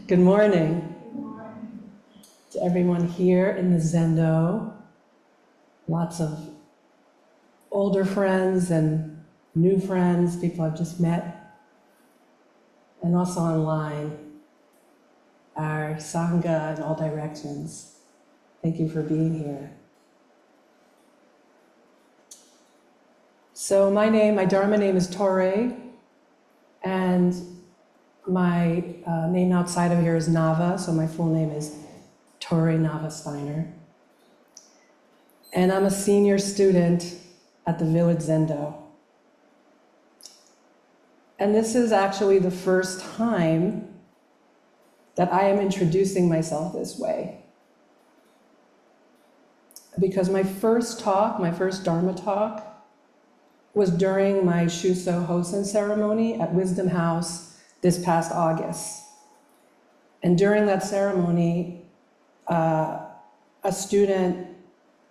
Good morning to everyone here in the Zendo. Lots of older friends and new friends, people I've just met, and also online, our Sangha in all directions. Thank you for being here. So my Dharma name is Torei, and my name outside of here is Nava, so my full name is Torei Nava Steiner. And I'm a senior student at the Village Zendo. And this is actually the first time that I am introducing myself this way. Because my first Dharma talk, was during my Shuso Hosen ceremony at Wisdom House this past August. And during that ceremony, a student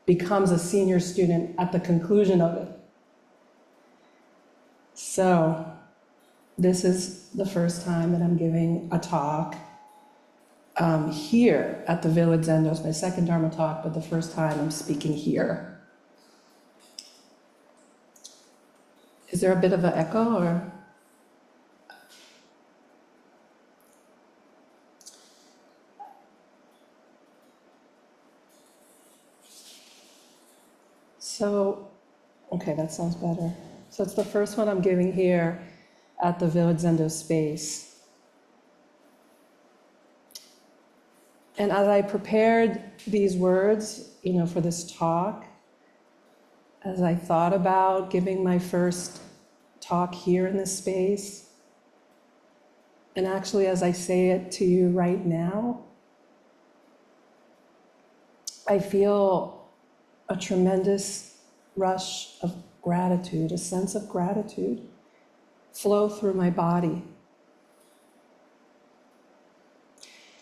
becomes a senior student at the conclusion of it. So this is the first time that I'm giving a talk here at the Village Zendo. It's my second Dharma talk, but the first time I'm speaking here. Is there a bit of an echo or? So, okay, that sounds better. So it's the first one I'm giving here at the Village Zendo space. And as I prepared these words, for this talk, as I thought about giving my first talk here in this space, and actually as I say it to you right now, I feel a tremendous rush of gratitude, a sense of gratitude flow through my body.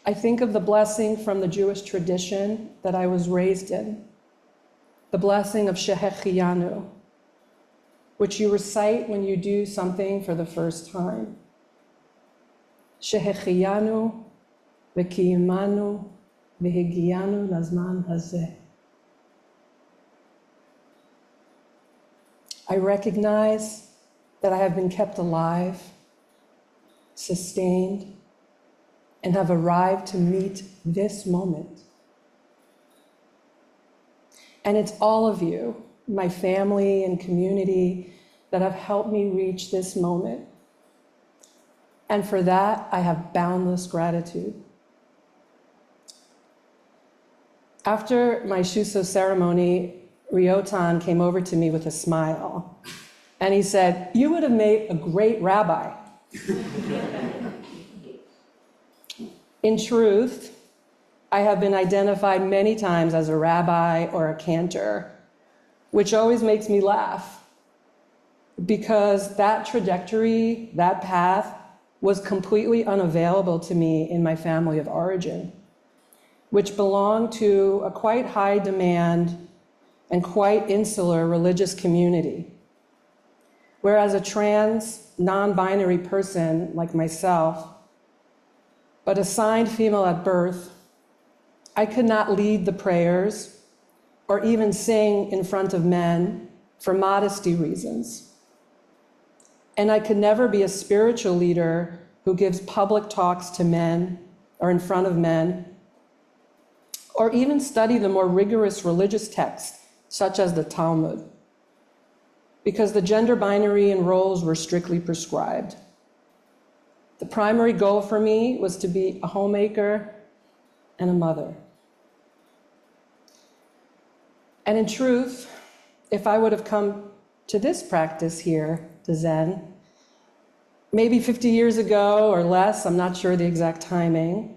I think of the blessing from the Jewish tradition that I was raised in, the blessing of Shehecheyanu, which you recite when you do something for the first time. Shehecheyanu v'kiyimanu v'higiyanu lazman hazeh. I recognize that I have been kept alive, sustained, and have arrived to meet this moment. And it's all of you, my family and community, that have helped me reach this moment. And for that, I have boundless gratitude. After my Shuso ceremony, Ryotan came over to me with a smile. And he said, "You would have made a great rabbi." In truth, I have been identified many times as a rabbi or a cantor, which always makes me laugh, because that trajectory, that path, was completely unavailable to me in my family of origin, which belonged to a quite high demand and quite insular religious community. Whereas a trans, non-binary person like myself, but assigned female at birth, I could not lead the prayers or even sing in front of men for modesty reasons. And I could never be a spiritual leader who gives public talks to men or in front of men, or even study the more rigorous religious texts, such as the Talmud, because the gender binary and roles were strictly prescribed. The primary goal for me was to be a homemaker and a mother. And in truth, if I would have come to this practice here, to Zen, maybe 50 years ago or less, I'm not sure the exact timing,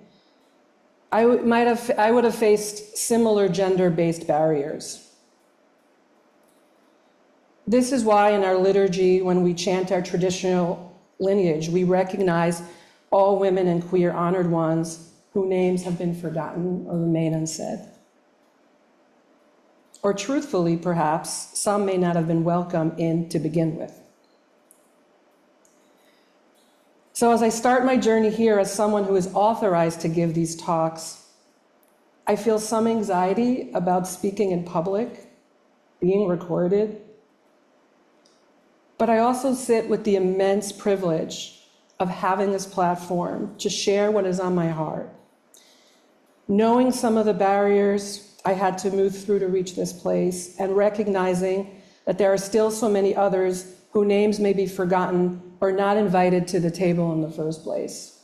I would have faced similar gender-based barriers. This is why in our liturgy, when we chant our traditional lineage, we recognize all women and queer honored ones whose names have been forgotten or remain unsaid. Or truthfully, perhaps, some may not have been welcome in to begin with. So as I start my journey here as someone who is authorized to give these talks, I feel some anxiety about speaking in public, being recorded, but I also sit with the immense privilege of having this platform to share what is on my heart. Knowing some of the barriers I had to move through to reach this place, and recognizing that there are still so many others whose names may be forgotten or not invited to the table in the first place.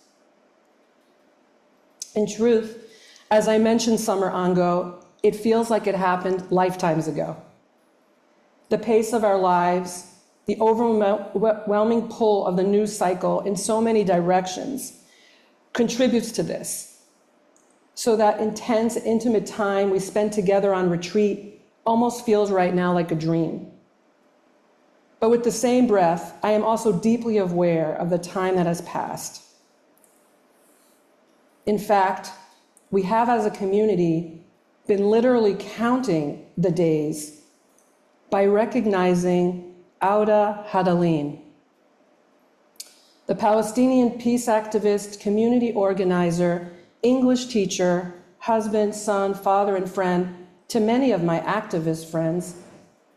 In truth, as I mentioned summer ago, it feels like it happened lifetimes ago. The pace of our lives, the overwhelming pull of the news cycle in so many directions contributes to this. So that intense, intimate time we spend together on retreat almost feels right now like a dream. But with the same breath, I am also deeply aware of the time that has passed. In fact, we have as a community been literally counting the days by recognizing Auda Hadalin, the Palestinian peace activist, community organizer, English teacher, husband, son, father, and friend to many of my activist friends,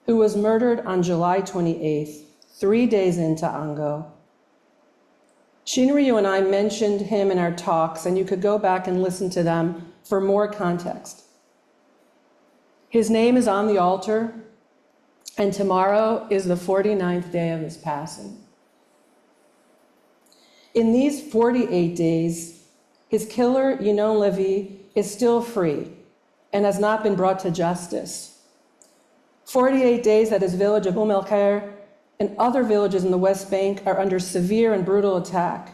who was murdered on July 28th, 3 days into Ango. Shinryu and I mentioned him in our talks, and you could go back and listen to them for more context. His name is on the altar, and tomorrow is the 49th day of his passing. In these 48 days, his killer, Yinon Levy, is still free and has not been brought to justice. 48 days that his village of El Khair and other villages in the West Bank are under severe and brutal attack.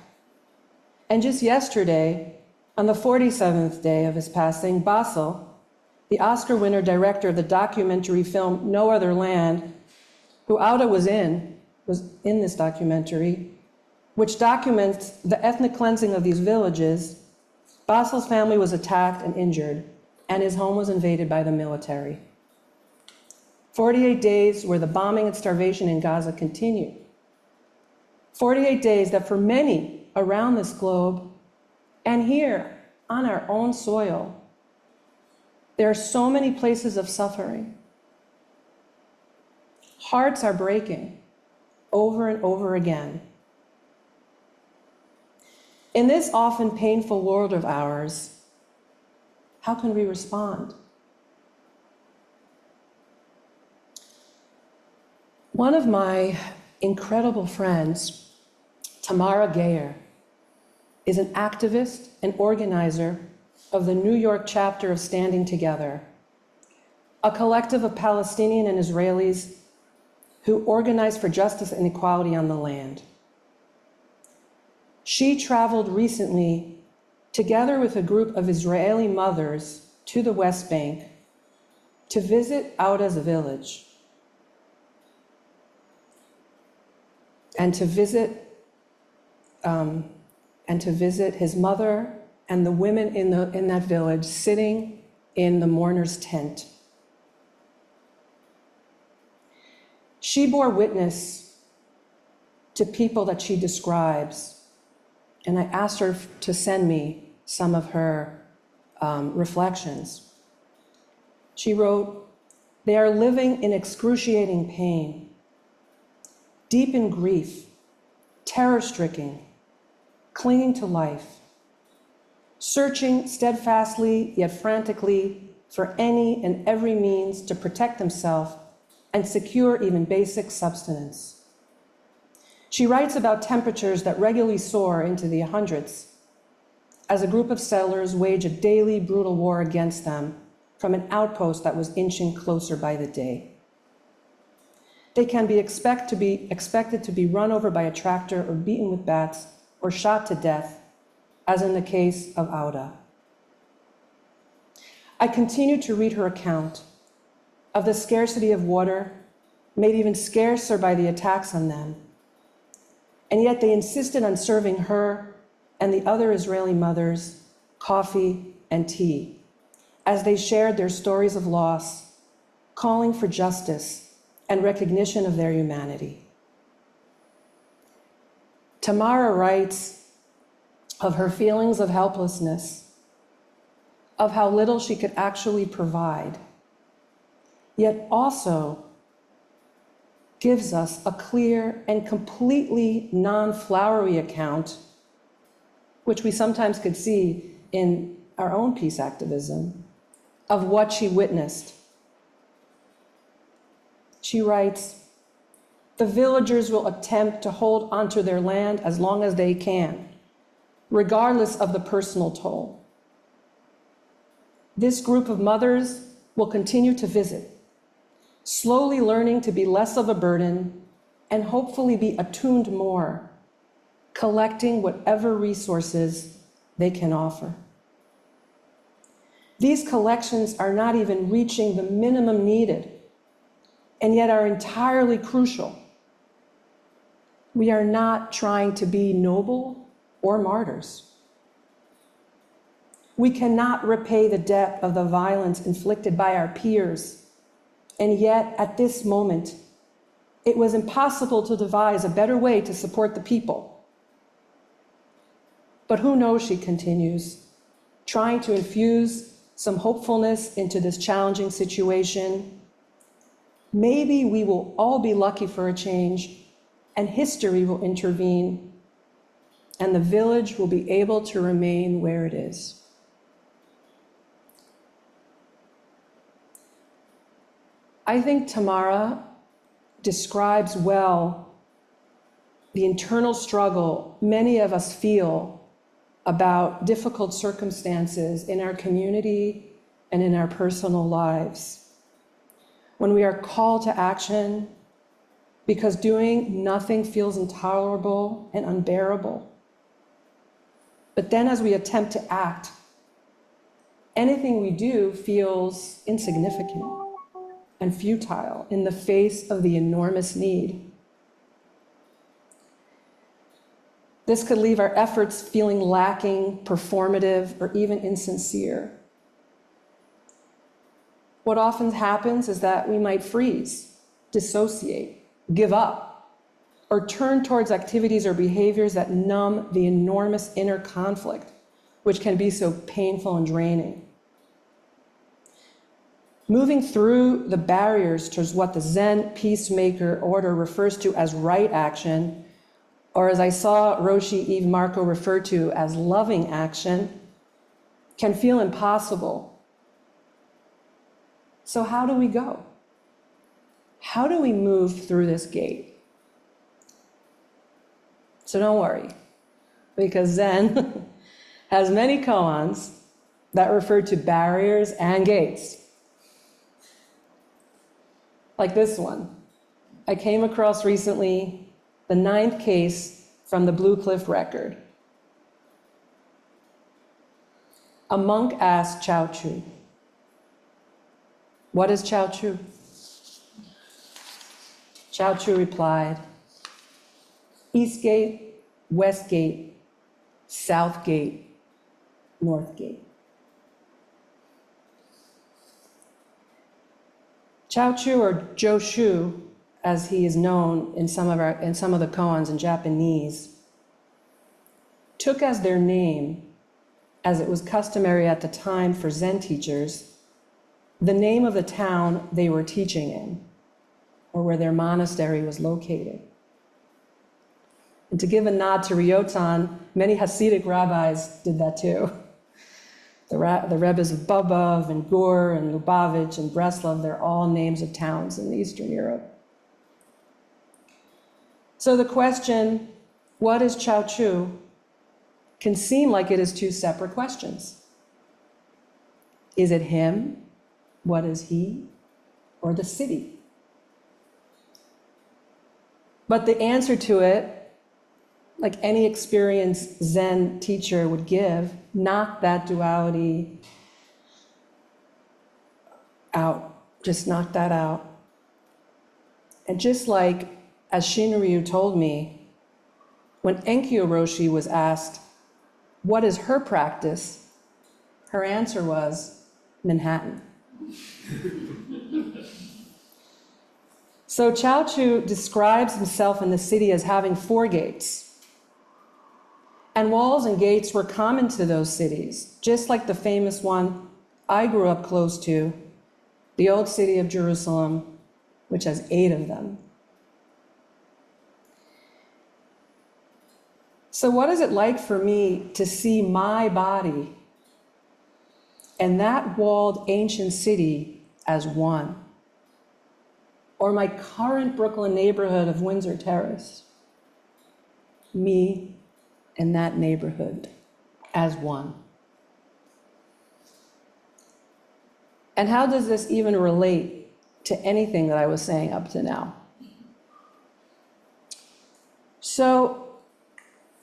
And just yesterday, on the 47th day of his passing, Basel, the Oscar winner director of the documentary film No Other Land, who Auda was in this documentary, which documents the ethnic cleansing of these villages, Basel's family was attacked and injured, and his home was invaded by the military. 48 days where the bombing and starvation in Gaza continue. 48 days that for many around this globe, and here on our own soil, there are so many places of suffering. Hearts are breaking over and over again. In this often painful world of ours, how can we respond? One of my incredible friends, Tamara Gayer, is an activist and organizer of the New York chapter of Standing Together, a collective of Palestinian and Israelis who organize for justice and equality on the land. She traveled recently, together with a group of Israeli mothers, to the West Bank to visit Auda's village and to visit his mother and the women in that village sitting in the mourner's tent. She bore witness to people that she describes, and I asked her to send me some of her reflections. She wrote, "They are living in excruciating pain, deep in grief, terror-stricken, clinging to life, searching steadfastly yet frantically for any and every means to protect themselves and secure even basic subsistence." She writes about temperatures that regularly soar into the hundreds as a group of settlers wage a daily brutal war against them from an outpost that was inching closer by the day. They can be expected to be run over by a tractor or beaten with bats or shot to death, as in the case of Auda. I continue to read her account of the scarcity of water, made even scarcer by the attacks on them. And yet they insisted on serving her and the other Israeli mothers coffee and tea as they shared their stories of loss, calling for justice and recognition of their humanity. Tamara writes of her feelings of helplessness, of how little she could actually provide, yet also gives us a clear and completely non-flowery account, which we sometimes could see in our own peace activism, of what she witnessed. She writes, "The villagers will attempt to hold onto their land as long as they can, regardless of the personal toll. This group of mothers will continue to visit, slowly learning to be less of a burden and hopefully be attuned more, collecting whatever resources they can offer. These collections are not even reaching the minimum needed, and yet are entirely crucial. We are not trying to be noble or martyrs. We cannot repay the debt of the violence inflicted by our peers, and yet at this moment, it was impossible to devise a better way to support the people. But who knows," she continues, trying to infuse some hopefulness into this challenging situation. "Maybe we will all be lucky for a change, and history will intervene, and the village will be able to remain where it is." I think Tamara describes well the internal struggle many of us feel about difficult circumstances in our community and in our personal lives. When we are called to action because doing nothing feels intolerable and unbearable. But then as we attempt to act, anything we do feels insignificant and futile in the face of the enormous need. This could leave our efforts feeling lacking, performative, or even insincere. What often happens is that we might freeze, dissociate, give up, or turn towards activities or behaviors that numb the enormous inner conflict, which can be so painful and draining. Moving through the barriers towards what the Zen peacemaker order refers to as right action, or as I saw Roshi Eve Marco refer to as loving action, can feel impossible. So how do we go? How do we move through this gate? So don't worry, because Zen has many koans that refer to barriers and gates. Like this one. I came across recently the 9th case from the Blue Cliff record. A monk asked Chao Chu, "What is Chao Chu?" Chao Chu replied, "East Gate, West Gate, South Gate, North Gate." Chao Chu, or Joshu, as he is known in some of the koans in Japanese, took as their name, as it was customary at the time for Zen teachers, the name of the town they were teaching in, or where their monastery was located. And to give a nod to Ryotan, many Hasidic rabbis did that too. The Rebbes of Bobov and Gur and Lubavitch and Breslov, they're all names of towns in Eastern Europe. So the question, what is Chao Chu, can seem like it is two separate questions. Is it him? What is he? Or the city? But the answer to it, like any experienced Zen teacher would give, knock that duality out. Just knock that out. And just like, as Shinryu told me, when Enkyo Roshi was asked, what is her practice? Her answer was, Manhattan. So Chao Chu describes himself in the city as having 4 gates. And walls and gates were common to those cities, just like the famous one I grew up close to, the old city of Jerusalem, which has 8 of them. So what is it like for me to see my body and that walled ancient city as one? Or my current Brooklyn neighborhood of Windsor Terrace, me and that neighborhood as one? And how does this even relate to anything that I was saying up to now? So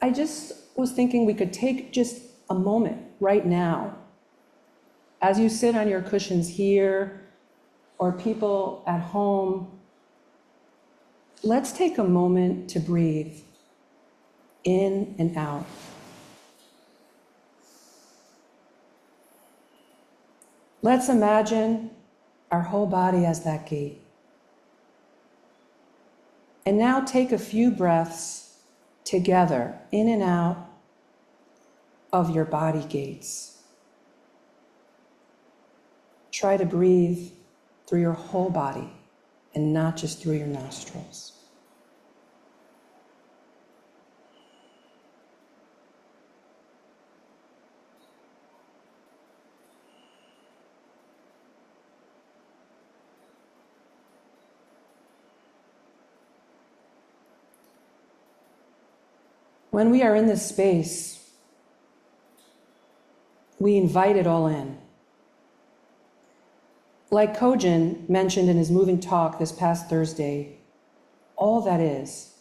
I just was thinking we could take just a moment right now, as you sit on your cushions here, or people at home, let's take a moment to breathe in and out. Let's imagine our whole body as that gate. And now take a few breaths together, in and out of your body gates. Try to breathe through your whole body and not just through your nostrils. When we are in this space, we invite it all in. Like Kojin mentioned in his moving talk this past Thursday, all that is,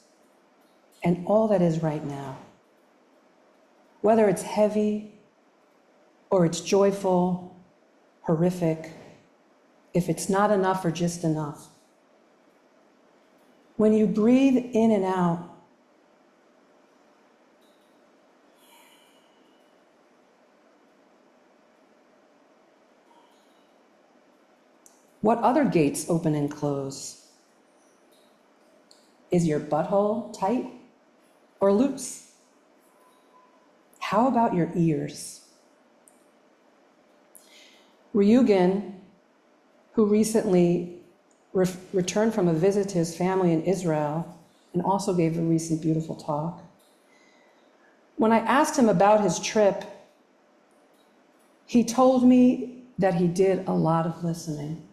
and all that is right now, whether it's heavy or it's joyful, horrific, if it's not enough or just enough. When you breathe in and out, what other gates open and close? Is your butthole tight or loose? How about your ears? Ryugen, who recently returned from a visit to his family in Israel and also gave a recent beautiful talk, when I asked him about his trip, he told me that he did a lot of listening,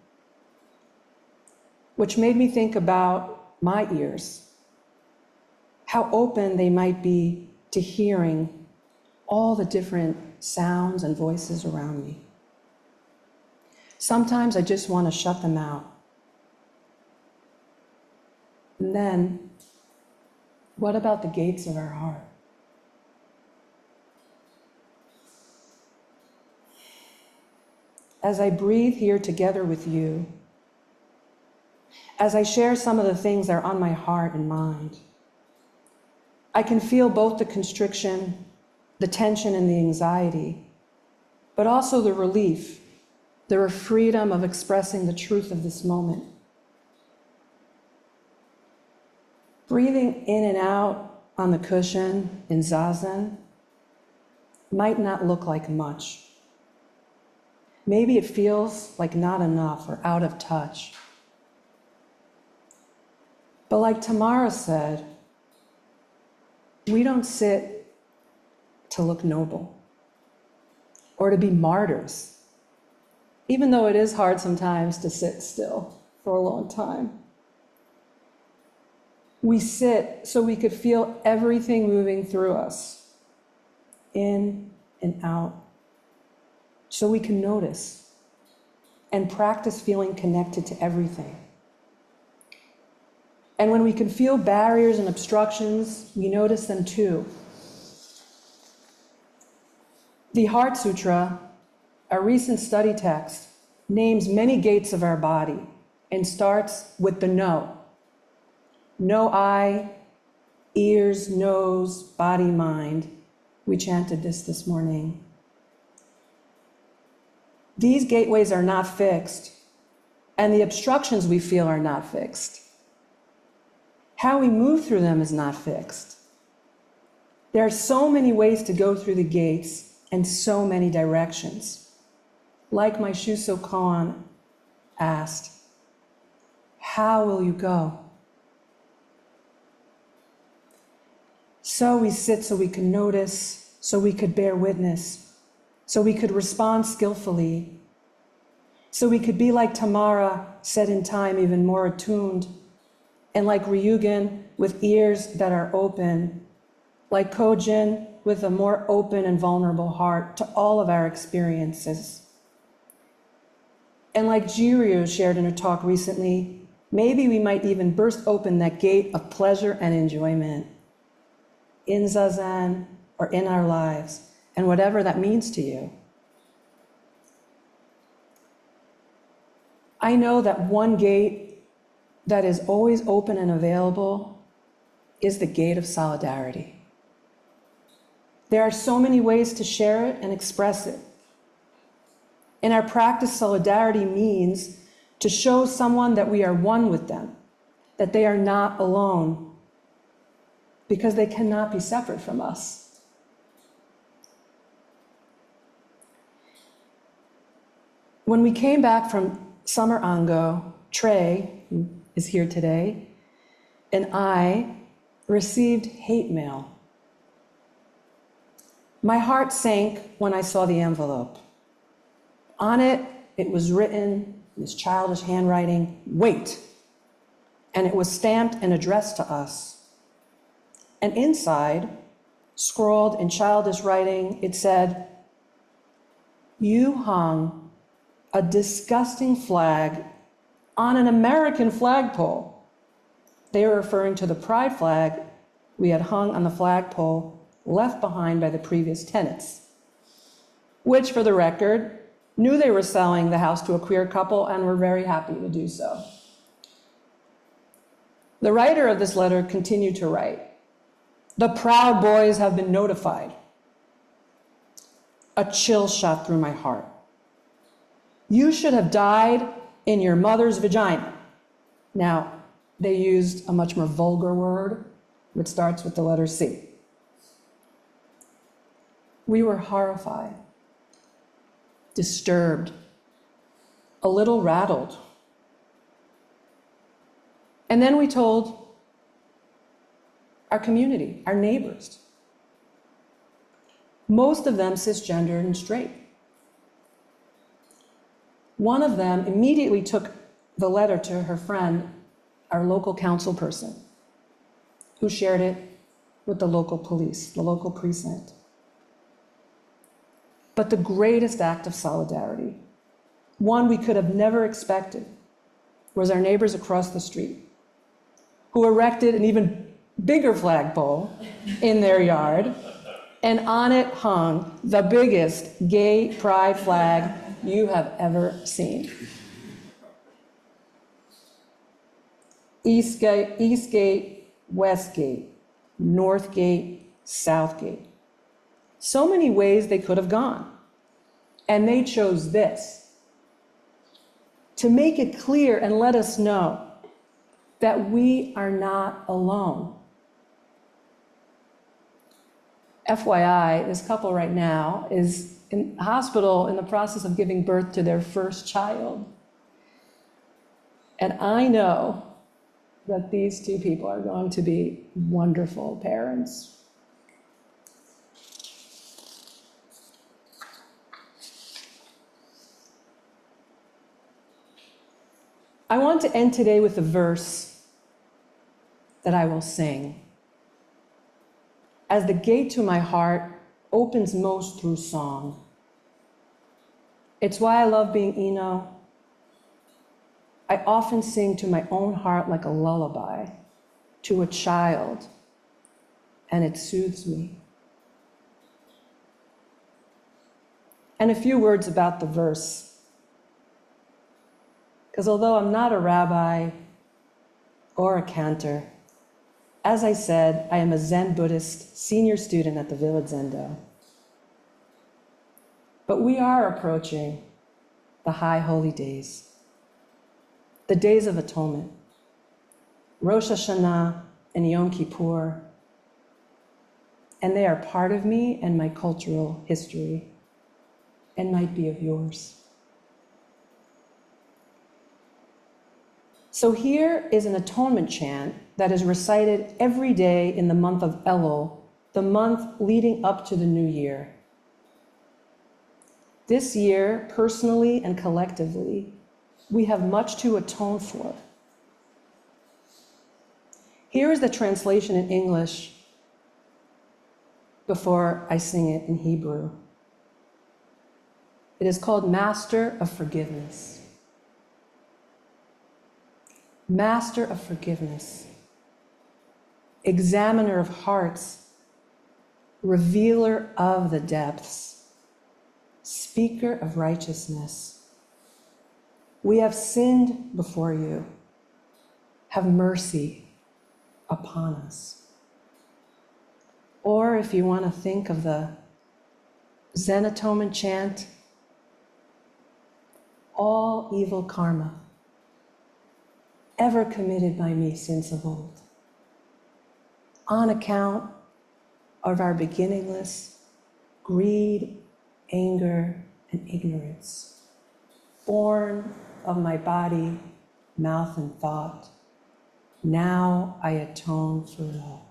which made me think about my ears, how open they might be to hearing all the different sounds and voices around me. Sometimes I just want to shut them out. And then, what about the gates of our heart? As I breathe here together with you, as I share some of the things that are on my heart and mind, I can feel both the constriction, the tension, and the anxiety, but also the relief, the freedom of expressing the truth of this moment. Breathing in and out on the cushion in zazen might not look like much. Maybe it feels like not enough or out of touch. But like Tamara said, we don't sit to look noble or to be martyrs, even though it is hard sometimes to sit still for a long time. We sit so we could feel everything moving through us, in and out, so we can notice and practice feeling connected to everything. And when we can feel barriers and obstructions, we notice them too. The Heart Sutra, a recent study text, names many gates of our body and starts with the no. No eye, ears, nose, body, mind. We chanted this morning. These gateways are not fixed, and the obstructions we feel are not fixed. How we move through them is not fixed. There are so many ways to go through the gates and so many directions. Like my Shuso Koan asked, how will you go? So we sit so we can notice, so we could bear witness, so we could respond skillfully, so we could be like Tamara, set in time, even more attuned, and like Ryugen, with ears that are open, like Kojin, with a more open and vulnerable heart to all of our experiences. And like Jiryu shared in a talk recently, maybe we might even burst open that gate of pleasure and enjoyment in zazen or in our lives, and whatever that means to you. I know that one gate that is always open and available is the gate of solidarity. There are so many ways to share it and express it. In our practice, solidarity means to show someone that we are one with them, that they are not alone, because they cannot be separate from us. When we came back from Summer Ango, Torei, who is here today, and I received hate mail. My heart sank when I saw the envelope. On it, it was written in this childish handwriting, "Wait," and it was stamped and addressed to us. And inside, scrawled in childish writing, it said, "You hung a disgusting flag on an American flagpole." They were referring to the pride flag we had hung on the flagpole left behind by the previous tenants, which, for the record, knew they were selling the house to a queer couple and were very happy to do so. The writer of this letter continued to write, "The Proud Boys have been notified." A chill shot through my heart. "You should have died in your mother's vagina." Now, they used a much more vulgar word, which starts with the letter C. We were horrified, disturbed, a little rattled. And then we told our community, our neighbors, most of them cisgendered and straight. One of them immediately took the letter to her friend, our local council person, who shared it with the local police, the local precinct. But the greatest act of solidarity, one we could have never expected, was our neighbors across the street, who erected an even bigger flagpole in their yard, and on it hung the biggest gay pride flag you have ever seen. East Gate, West Gate, North Gate, South Gate. So many ways they could have gone. And they chose this, to make it clear and let us know that we are not alone. FYI, this couple right now is in hospital in the process of giving birth to their first child. And I know that these two people are going to be wonderful parents. I want to end today with a verse that I will sing. As the gate to my heart opens most through song. It's why I love being Ino. I often sing to my own heart like a lullaby to a child, and it soothes me. And a few words about the verse. Because although I'm not a rabbi or a cantor, as I said, I am a Zen Buddhist senior student at the Village Zendo. But we are approaching the high holy days, the days of atonement, Rosh Hashanah and Yom Kippur. and they are part of me and my cultural history, and might be of yours. So here is an atonement chant that is recited every day in the month of Elul, the month leading up to the new year. This year, personally and collectively, we have much to atone for. Here is the translation in English before I sing it in Hebrew. It is called Master of Forgiveness. Master of Forgiveness, Examiner of hearts, Revealer of the depths, Speaker of righteousness. We have sinned before you. Have mercy upon us. Or if you want to think of the Zen atonement chant, all evil karma ever committed by me since of old, on account of our beginningless greed, anger, and ignorance, born of my body, mouth, and thought, now I atone for it all.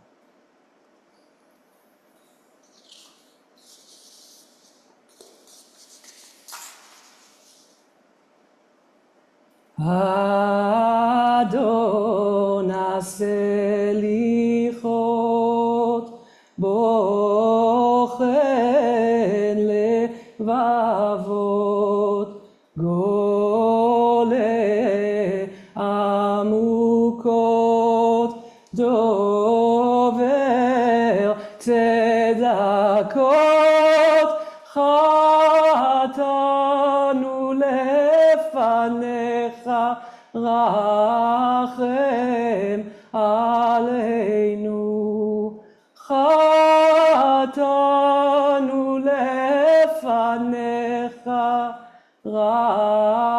Adon aselichot bochen levavot gole amukot dover tzedakot chatanu lefanecha rachem aleinu chatanu lefanecha rachem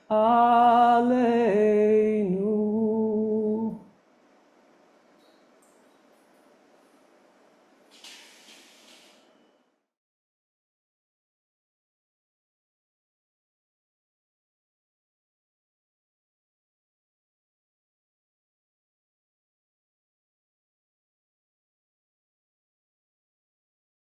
aleinu.